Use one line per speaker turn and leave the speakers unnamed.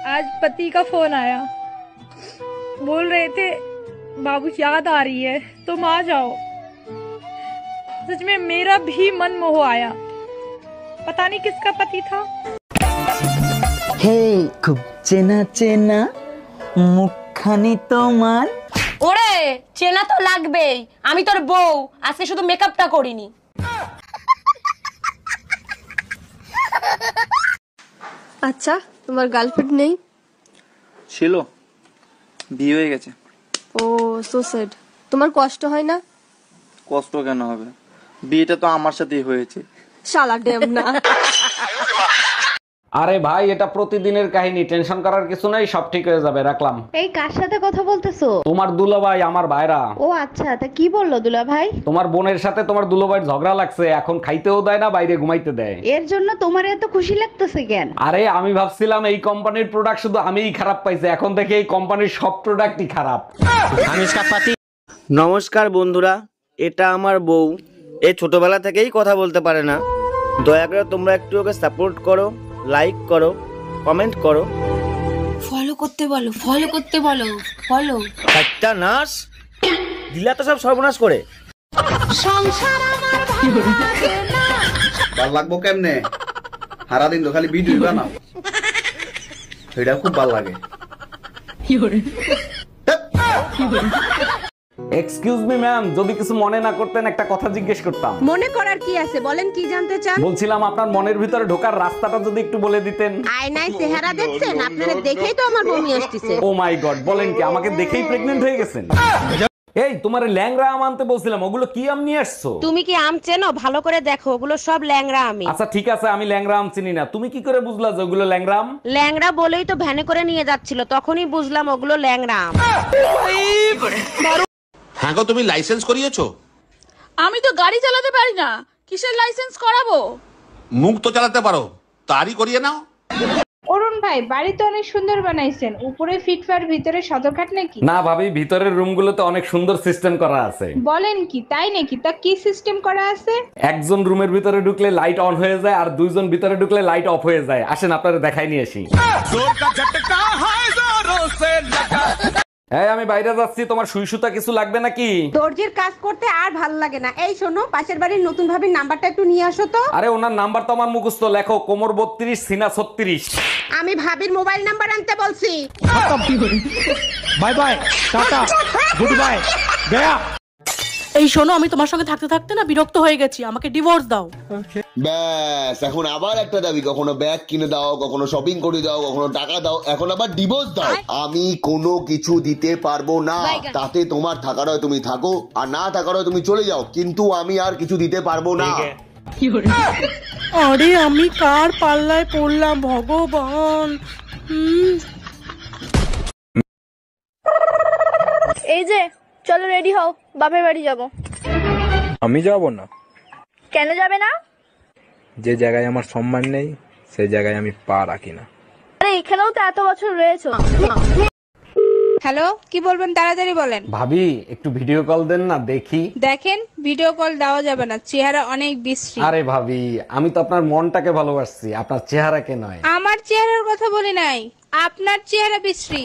आज पति का फोन आया, बोल रहे थे बाबू याद आ रही है तुम आ जाओ। सच में मेरा भी मन मोह आया, पता नहीं किसका पति था।
हे खूब চেনা চেনা মুখখানি তোমার।
ওরে চেনা তো লাগবেই, আমি তোর বউ, আজকে শুধু মেকআপটা করিনি।
আচ্ছা তোমার গার্লফ্রেন্ড নেই?
ছিল, বিয়ে হয়ে গেছে।
ও সো স্যাড। তোমার কষ্ট হয় না?
কষ্ট কেন হবে, বিয়েটা তো আমার সাথেই হয়েছে।
শালা ড্যাম না।
আরে ভাই এটা প্রতিদিনের কাহিনী, টেনশন করার কিছু নাই, সব ঠিক হয়ে যাবে, রাখলাম।
এই কার সাথে কথা বলতেছো?
তোমার দুলাভাই, আমার ভাইরা।
ও আচ্ছা, তা কি বললো দুলা ভাই?
তোমার বোনের সাথে তোমার দুলাভাইয়ের ঝগড়া লাগছে, এখন খাইতেও দেয় না, বাইরে ঘুমাইতে দেয়।
এর জন্য তোমার এত খুশি লাগতেছে কেন?
আরে আমি ভাবছিলাম এই কোম্পানির প্রোডাক্ট শুধু আমিই খারাপ পাইছি, এখন থেকে এই কোম্পানির সব প্রোডাক্টই খারাপ।
নমস্কার বন্ধুরা, এটা আমার বউ। এ ছোটবেলা থেকেই কথা বলতে পারে না। দয়া করে তোমরা একটু ওকে সাপোর্ট করো, লাইক করো, কমেন্ট করো,
ফলো করতে বলো, ফলো করতে বলো, ফলো।
একটা নাশ দিলা তো সব সর্বনাশ করে।
সংসার আমার
ভাল লাগবো কেমনে? সারাদিন তো খালি ভিডিও বানাও, সেটা খুব ভাল লাগে।
এক্সকিউজ মি ম্যাম, যদি কিছু মনে না করতেন একটা কথা জিজ্ঞেস করতাম।
মনে করার কি আছে, বলেন কি জানতে চান?
বলছিলাম আপনার মনের ভিতরে ঢোকার রাস্তাটা যদি একটু বলে দিতেন।
আয়নায় চেহারা দেখছেন? আপনারা দেখেই তো আমার বমি আসছে।
ও মাই গড, বলেন কি আমাকে দেখেই প্রেগন্যান্ট হয়ে গেছেন? এই তোমারে ল্যাংড়া আম আনতে বলছিলাম, ওগুলো কি আম নিয়ে আসছো?
তুমি কি আম চেনো? ভালো করে দেখো, ওগুলো সব ল্যাংড়া আমি।
আচ্ছা ঠিক আছে, আমি ল্যাংড়া আম চিনি না, তুমি কি করে বুঝলা যে ওগুলো ল্যাংড়া আম?
ল্যাংড়া বলেই তো ভ্যানে করে নিয়ে যাচ্ছিল, তখনই বুঝলাম ওগুলো ল্যাংড়া আম।
হ্যাঁ গো, তুমি লাইসেন্স করিয়েছো?
আমি তো গাড়ি চালাতে পারি না, কিসের লাইসেন্স করাবো?
মুখ তো চালাতে পারো, তারই করিয়ে নাও।
অরুণ ভাই, বাড়ি তো অনেক সুন্দর বানাইছেন, উপরে ফিটফার ভিতরে সদরঘাট নাকি?
না ভাবি, ভিতরের রুমগুলোতে অনেক সুন্দর সিস্টেম করা আছে।
বলেন কি, তাই নাকি? তা কি সিস্টেম করা আছে?
একজন রুমের ভিতরে ঢুকলে লাইট অন হয়ে যায়, আর দুইজন ভিতরে ঢুকলে লাইট অফ হয়ে যায়। আসেন আপনারা দেখাই নিয়ে আসি। এই আমি বাইরে যাচ্ছি, তোমার সুই সুতা কিছু লাগবে নাকি?
দর্জির কাজ করতে আর ভাল লাগে না। এই শোনো, পাশের বাড়ির নতুন ভাবির নাম্বারটা একটু নিয়ে আসো তো।
আরে ওনার নাম্বার তো আমার মুখস্থ, লেখো কোমর 32 সিনা 36।
আমি ভাবির মোবাইল নাম্বার আনতে বলছি।
Bye bye, tata, good bye, Gaya.
এই শোনো, আমি তোমার সঙ্গে থাকতে থাকতে না বিরক্ত হয়ে গেছি, আমাকে ডিভোর্স দাও।
ব্যাস, এখন আবার একটা দাবি, কখনো ব্যাগ কিনে দাও, কখনো শপিং করে দাও, কখনো টাকা দাও, এখন আবার ডিভোর্স দাও। আমি কোনো কিছু দিতে পারবো না, তাতে তোমার থাকার হয় তুমি থাকো, আর না থাকার হয় তুমি চলে যাও, কিন্তু আমি আর কিছু দিতে পারবো না।
আরে আমি কার পাল্লায় পড়লাম ভগবান। এই যে চলো রেডি হও, বাপের বাড়ি যাব।
আমি যাব না।
কেন যাবে না?
যে জায়গায় আমার সম্মান নেই সেই জায়গায় আমি পা রাখি না।
আরে এখানেও তো এত বছর রয়েছো।
হ্যালো, কি বলবেন তাড়াতাড়ি বলেন।
ভাবি একটু ভিডিও কল দেন না দেখি।
দেখেন, ভিডিও কল দেওয়া যাবে না, চেহারা অনেক বিশ্রী।
আরে ভাবি, আমি তো আপনার মনটাকে ভালোবাসছি, আপনার চেহারাকে নয়।
আমার চেহারার কথা বলি নাই, আপনার চেহারা বিশ্রী।